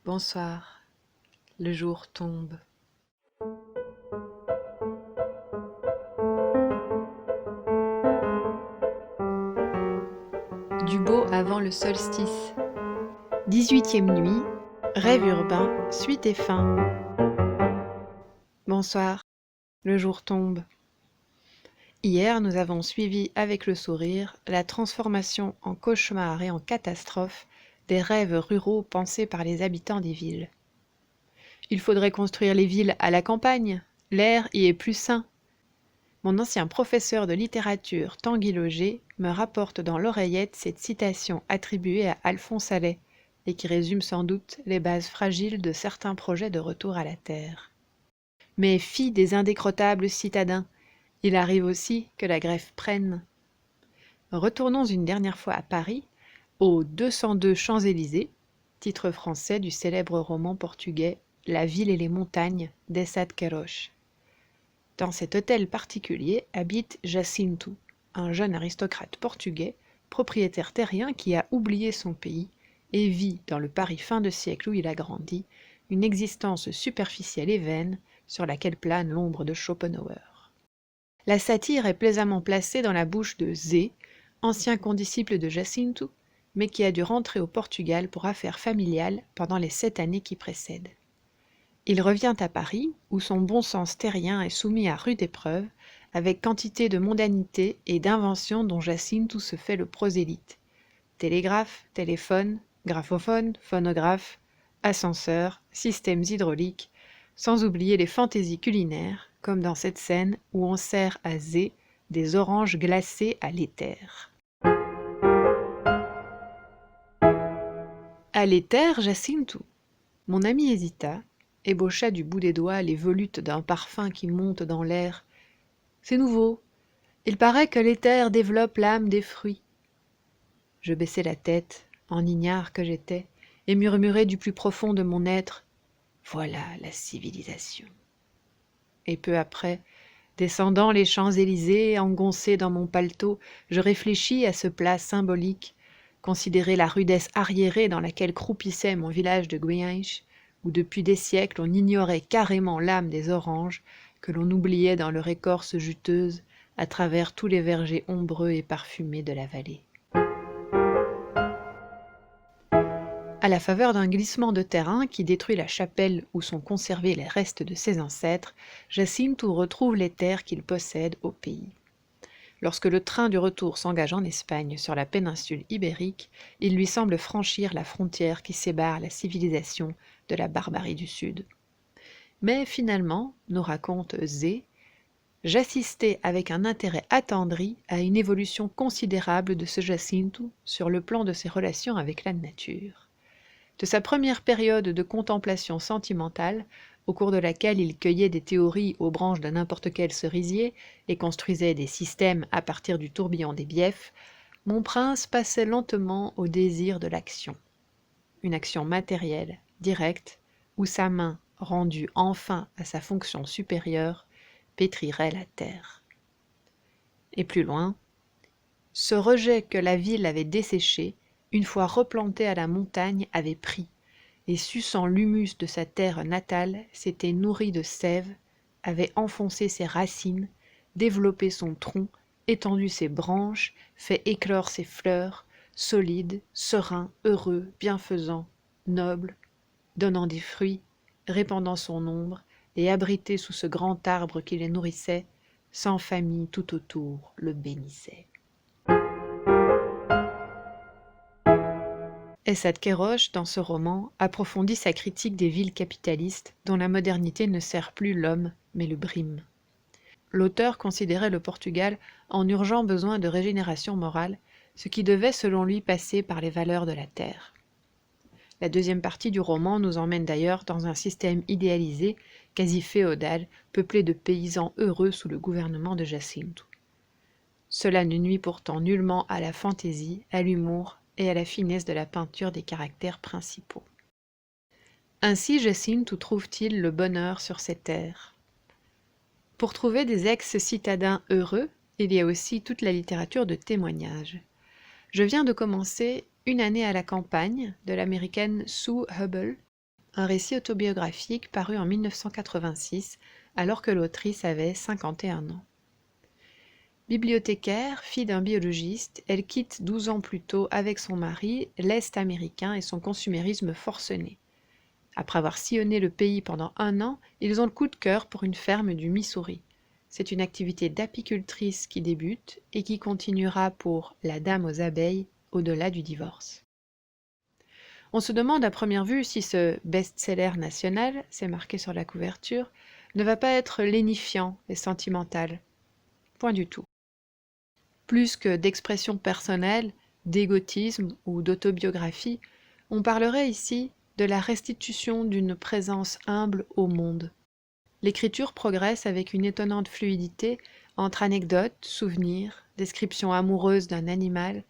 Bonsoir, le jour tombe. Du beau avant le solstice. 18e nuit, rêve urbain, suite et fin. Bonsoir, le jour tombe. Hier, nous avons suivi avec le sourire la transformation en cauchemar et en catastrophe des rêves ruraux pensés par les habitants des villes. Il faudrait construire les villes à la campagne, l'air y est plus sain. Mon ancien professeur de littérature, Tanguy Loger, me rapporte dans l'oreillette cette citation attribuée à Alphonse Allais et qui résume sans doute les bases fragiles de certains projets de retour à la Terre. Mais fille des indécrottables citadins, il arrive aussi que la greffe prenne. Retournons une dernière fois à Paris, au 202 Champs-Élysées, titre français du célèbre roman portugais La ville et les montagnes d'Essa de Queiroz. Dans cet hôtel particulier habite Jacinto, un jeune aristocrate portugais, propriétaire terrien qui a oublié son pays et vit, dans le Paris fin de siècle où il a grandi, une existence superficielle et vaine sur laquelle plane l'ombre de Schopenhauer. La satire est plaisamment placée dans la bouche de Zé, ancien condisciple de Jacinto, mais qui a dû rentrer au Portugal pour affaires familiales pendant les 7 années qui précèdent. Il revient à Paris, où son bon sens terrien est soumis à rude épreuve, avec quantité de mondanité et d'inventions dont Jacinto se fait le prosélyte. Télégraphe, téléphone, graphophone, phonographe, ascenseur, systèmes hydrauliques, sans oublier les fantaisies culinaires, comme dans cette scène où on sert à Zé des oranges glacées à l'éther. À l'éther, Jacinto. Mon ami hésita, ébaucha du bout des doigts les volutes d'un parfum qui monte dans l'air. C'est nouveau. Il paraît que l'éther développe l'âme des fruits. Je baissai la tête, en ignare que j'étais, et murmurai du plus profond de mon être « Voilà la civilisation ». Et peu après, descendant les Champs-Élysées, engoncé dans mon paletot, je réfléchis à ce plat symbolique, considérer la rudesse arriérée dans laquelle croupissait mon village de Guianche, où depuis des siècles on ignorait carrément l'âme des oranges, que l'on oubliait dans leur écorce juteuse, à travers tous les vergers ombreux et parfumés de la vallée. À la faveur d'un glissement de terrain qui détruit la chapelle où sont conservés les restes de ses ancêtres, Jacinto retrouve les terres qu'il possède au pays. Lorsque le train du retour s'engage en Espagne sur la péninsule ibérique, il lui semble franchir la frontière qui sépare la civilisation de la barbarie du Sud. Mais finalement, nous raconte Zé, j'assistais avec un intérêt attendri à une évolution considérable de ce Jacinto sur le plan de ses relations avec la nature. De sa première période de contemplation sentimentale, au cours de laquelle il cueillait des théories aux branches de n'importe quel cerisier et construisait des systèmes à partir du tourbillon des biefs, mon prince passait lentement au désir de l'action. Une action matérielle, directe, où sa main, rendue enfin à sa fonction supérieure, pétrirait la terre. Et plus loin, ce rejet que la ville avait desséché, une fois replanté à la montagne, avait pris, et suçant l'humus de sa terre natale, s'était nourri de sève, avait enfoncé ses racines, développé son tronc, étendu ses branches, fait éclore ses fleurs, solide, serein, heureux, bienfaisant, noble, donnant des fruits, répandant son ombre, et abrité sous ce grand arbre qui les nourrissait, sans famille tout autour le bénissait. Essa de Queiroz, dans ce roman, approfondit sa critique des villes capitalistes dont la modernité ne sert plus l'homme, mais le brime. L'auteur considérait le Portugal en urgent besoin de régénération morale, ce qui devait selon lui passer par les valeurs de la terre. La deuxième partie du roman nous emmène d'ailleurs dans un système idéalisé, quasi féodal, peuplé de paysans heureux sous le gouvernement de Jacinto. Cela ne nuit pourtant nullement à la fantaisie, à l'humour et à la finesse de la peinture des caractères principaux. Ainsi Jacinto trouve-t-il le bonheur sur ces terres. Pour trouver des ex-citadins heureux, il y a aussi toute la littérature de témoignage. Je viens de commencer Une année à la campagne de l'américaine Sue Hubble, un récit autobiographique paru en 1986, alors que l'autrice avait 51 ans. Bibliothécaire, fille d'un biologiste, elle quitte 12 ans plus tôt avec son mari l'Est américain et son consumérisme forcené. Après avoir sillonné le pays pendant 1 an, ils ont le coup de cœur pour une ferme du Missouri. C'est une activité d'apicultrice qui débute et qui continuera pour la dame aux abeilles au-delà du divorce. On se demande à première vue si ce best-seller national, c'est marqué sur la couverture, ne va pas être lénifiant et sentimental. Point du tout. Plus que d'expression personnelle, d'égotisme ou d'autobiographie, on parlerait ici de la restitution d'une présence humble au monde. L'écriture progresse avec une étonnante fluidité entre anecdotes, souvenirs, descriptions amoureuses d'un animal,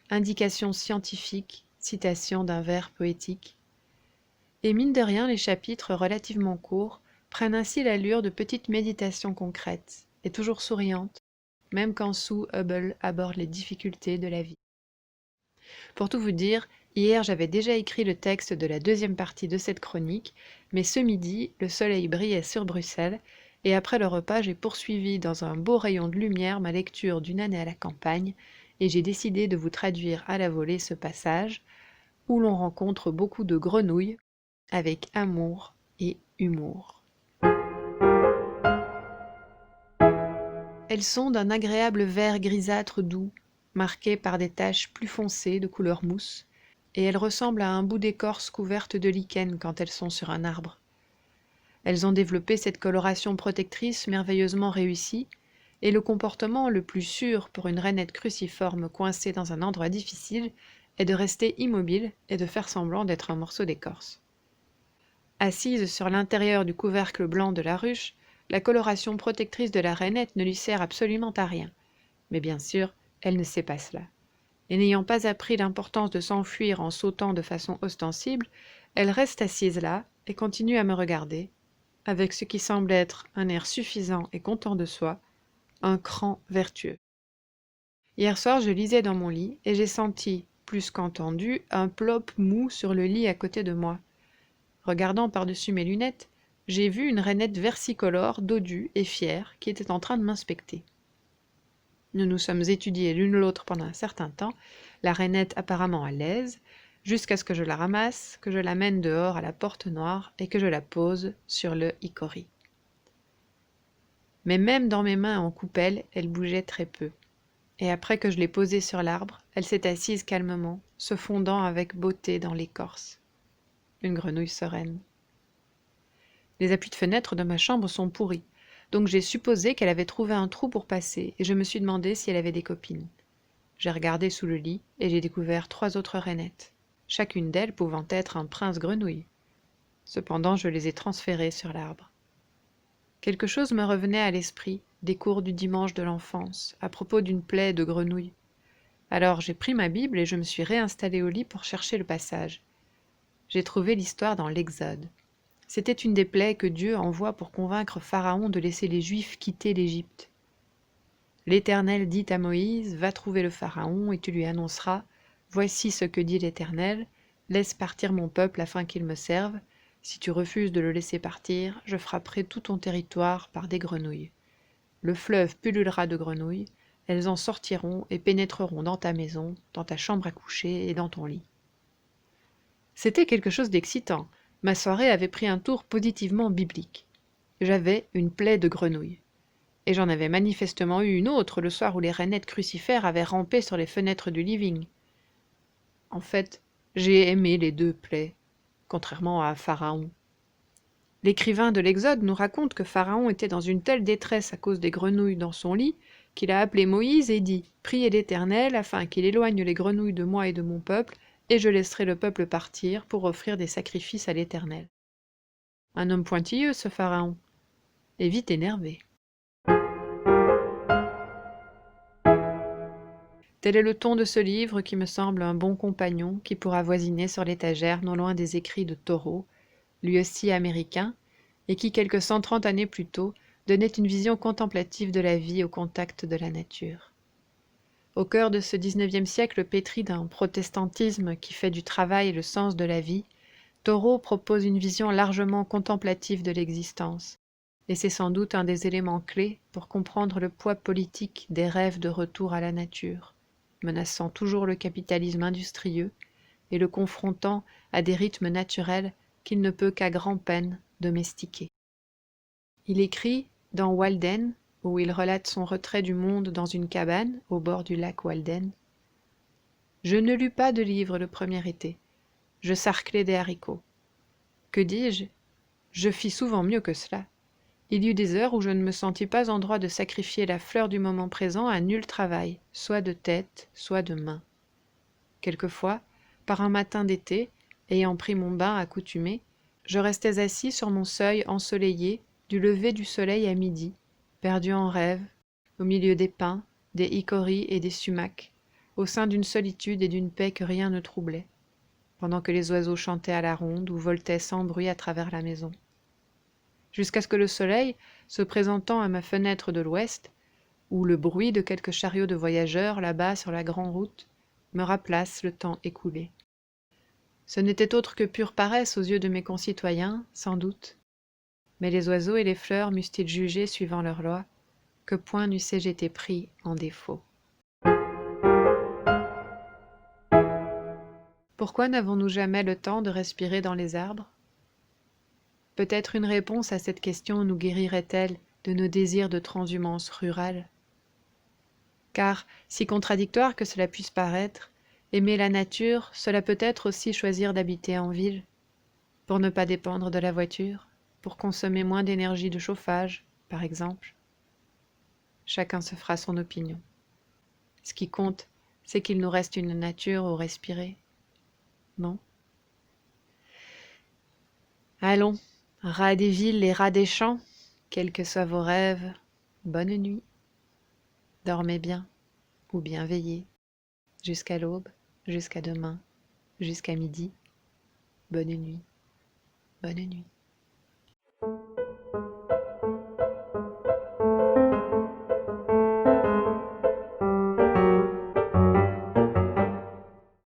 indications scientifiques, citations d'un vers poétique. Et mine de rien, les chapitres relativement courts prennent ainsi l'allure de petites méditations concrètes, et toujours souriantes, même quand Sue Hubble aborde les difficultés de la vie. Pour tout vous dire, hier j'avais déjà écrit le texte de la deuxième partie de cette chronique, mais ce midi, le soleil brillait sur Bruxelles, et après le repas, j'ai poursuivi dans un beau rayon de lumière ma lecture d'une année à la campagne, et j'ai décidé de vous traduire à la volée ce passage, où l'on rencontre beaucoup de grenouilles, avec amour et humour. Elles sont d'un agréable vert grisâtre doux, marquées par des taches plus foncées de couleur mousse, et elles ressemblent à un bout d'écorce couverte de lichen quand elles sont sur un arbre. Elles ont développé cette coloration protectrice merveilleusement réussie, et le comportement le plus sûr pour une rainette cruciforme coincée dans un endroit difficile est de rester immobile et de faire semblant d'être un morceau d'écorce. Assise sur l'intérieur du couvercle blanc de la ruche, la coloration protectrice de la rainette ne lui sert absolument à rien. Mais bien sûr, elle ne sait pas cela. Et n'ayant pas appris l'importance de s'enfuir en sautant de façon ostensible, elle reste assise là et continue à me regarder, avec ce qui semble être un air suffisant et content de soi, un cran vertueux. Hier soir, je lisais dans mon lit et j'ai senti, plus qu'entendu, un plop mou sur le lit à côté de moi. Regardant par-dessus mes lunettes, j'ai vu une rainette versicolore, dodue et fière, qui était en train de m'inspecter. Nous nous sommes étudiés l'une l'autre pendant un certain temps, la rainette apparemment à l'aise, jusqu'à ce que je la ramasse, que je la mène dehors à la porte noire et que je la pose sur le hickory. Mais même dans mes mains en coupelle, elle bougeait très peu. Et après que je l'ai posée sur l'arbre, elle s'est assise calmement, se fondant avec beauté dans l'écorce. Une grenouille sereine. Les appuis de fenêtre de ma chambre sont pourris, donc j'ai supposé qu'elle avait trouvé un trou pour passer, et je me suis demandé si elle avait des copines. J'ai regardé sous le lit, et j'ai découvert 3 autres rainettes, chacune d'elles pouvant être un prince grenouille. Cependant, je les ai transférées sur l'arbre. Quelque chose me revenait à l'esprit, des cours du dimanche de l'enfance, à propos d'une plaie de grenouille. Alors j'ai pris ma Bible et je me suis réinstallée au lit pour chercher le passage. J'ai trouvé l'histoire dans l'Exode. C'était une des plaies que Dieu envoie pour convaincre Pharaon de laisser les Juifs quitter l'Égypte. L'Éternel dit à Moïse, va trouver le Pharaon et tu lui annonceras, voici ce que dit l'Éternel, laisse partir mon peuple afin qu'il me serve. Si tu refuses de le laisser partir, je frapperai tout ton territoire par des grenouilles. Le fleuve pullulera de grenouilles, elles en sortiront et pénétreront dans ta maison, dans ta chambre à coucher et dans ton lit. C'était quelque chose d'excitant. Ma soirée avait pris un tour positivement biblique. J'avais une plaie de grenouilles. Et j'en avais manifestement eu une autre le soir où les rainettes crucifères avaient rampé sur les fenêtres du living. En fait, j'ai aimé les 2 plaies, contrairement à Pharaon. L'écrivain de l'Exode nous raconte que Pharaon était dans une telle détresse à cause des grenouilles dans son lit qu'il a appelé Moïse et dit « Priez l'Éternel afin qu'il éloigne les grenouilles de moi et de mon peuple, et je laisserai le peuple partir pour offrir des sacrifices à l'Éternel. » Un homme pointilleux, ce Pharaon, et vite énervé. Tel est le ton de ce livre qui me semble un bon compagnon qui pourra voisiner sur l'étagère non loin des écrits de Thoreau, lui aussi américain, et qui, quelques 130 années plus tôt, donnait une vision contemplative de la vie au contact de la nature. Au cœur de ce XIXe siècle pétri d'un protestantisme qui fait du travail le sens de la vie, Thoreau propose une vision largement contemplative de l'existence, et c'est sans doute un des éléments clés pour comprendre le poids politique des rêves de retour à la nature, menaçant toujours le capitalisme industrieux et le confrontant à des rythmes naturels qu'il ne peut qu'à grand-peine domestiquer. Il écrit dans Walden, où il relate son retrait du monde dans une cabane au bord du lac Walden. « Je ne lus pas de livre le premier été. Je sarclai des haricots. Que dis-je? Je fis souvent mieux que cela. Il y eut des heures où je ne me sentis pas en droit de sacrifier la fleur du moment présent à nul travail, soit de tête, soit de main. Quelquefois, par un matin d'été, ayant pris mon bain accoutumé, je restais assis sur mon seuil ensoleillé du lever du soleil à midi, perdu en rêve, au milieu des pins, des hickories et des sumacs, au sein d'une solitude et d'une paix que rien ne troublait, pendant que les oiseaux chantaient à la ronde ou voltaient sans bruit à travers la maison. Jusqu'à ce que le soleil, se présentant à ma fenêtre de l'ouest, ou le bruit de quelques chariots de voyageurs là-bas sur la grande route, me rappelasse le temps écoulé. Ce n'était autre que pure paresse aux yeux de mes concitoyens, sans doute, mais les oiseaux et les fleurs m'eussent-ils jugé suivant leur loi, que point n'eussé-je été pris en défaut. Pourquoi n'avons-nous jamais le temps de respirer dans les arbres? Peut-être une réponse à cette question nous guérirait-elle de nos désirs de transhumance rurale. Car, si contradictoire que cela puisse paraître, aimer la nature, cela peut être aussi choisir d'habiter en ville, pour ne pas dépendre de la voiture, pour consommer moins d'énergie de chauffage, par exemple. Chacun se fera son opinion. Ce qui compte, c'est qu'il nous reste une nature où respirer, non? Allons, rats des villes et rats des champs, quels que soient vos rêves, bonne nuit. Dormez bien, ou bien veillez, jusqu'à l'aube, jusqu'à demain, jusqu'à midi. Bonne nuit, bonne nuit.